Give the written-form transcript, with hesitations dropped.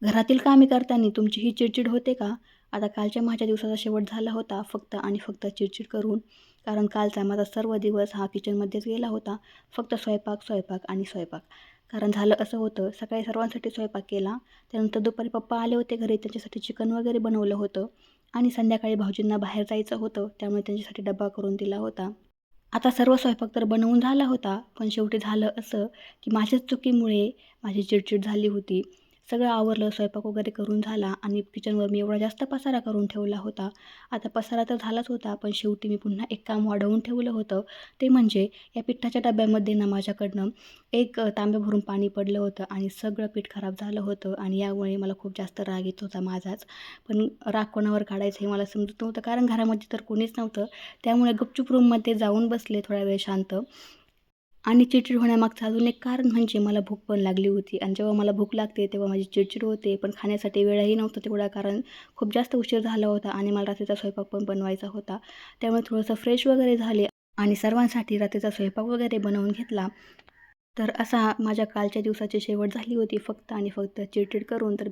घरातील कामे करताना तुमची ही चिडचिड होते का? आता कालच्या माझ्या दिवसाचा शेवट झाला होता फक्त आणि फक्त चिडचिड करून. कारण कालचा माझा सर्व दिवस हा किचनमध्येच गेला होता. फक्त स्वयंपाक, स्वयंपाक आणि स्वयंपाक. कारण झालं असं होतं, सकाळी सर्वांसाठी स्वयंपाक केला. त्यानंतर दुपारी पप्पा आले होते घरी, त्यांच्यासाठी चिकन वगैरे बनवलं होतं आणि संध्याकाळी भाऊजींना बाहेर जायचं होतं, त्यामुळे त्यांच्यासाठी डब्बा करून दिला होता. आता सर्व स्वयंपाक तर बनवून झाला होता, पण शेवटी झालं असं, की माझ्याच चुकीमुळे माझी चिडचिड झाली होती. सगळं आवरलं, स्वयंपाक वगैरे करून झाला आणि किचनवर मी एवढा जास्त पसारा करून ठेवला होता. आता पसारा तर झालाच होता, पण शेवटी मी पुन्हा एक काम वाढवून ठेवलं होतं. ते म्हणजे या पिठाच्या डब्यामध्ये ना माझ्याकडनं एक तांब्या भरून पाणी पडलं होतं आणि सगळं पीठ खराब झालं होतं आणि यामुळे मला खूप जास्त राग येत होता माझाच. पण राग कोणावर काढायचं हे मला समजत नव्हतं, कारण घरामध्ये तर कोणीच नव्हतं. त्यामुळे गुपचूप रूममध्ये जाऊन बसले थोडा वेळ शांत. आणि चिडचिड होण्यामागचं अजून एक कारण म्हणजे मला भूक पण लागली होती आणि जेव्हा मला भूक लागते तेव्हा माझी चिडचिड होते, पण खाण्यासाठी वेळही नव्हता तेवढा, कारण खूप जास्त उशीर झाला होता आणि मला रात्रीचा स्वयंपाक पण बनवायचा होता. त्यामुळे थोडंसं फ्रेश वगैरे झाले आणि सर्वांसाठी रात्रीचा स्वयंपाक वगैरे बनवून घेतला. तर असा माझ्या कालच्या दिवसाची शेवट झाली होती फक्त आणि फक्त चिडचिड करून. तर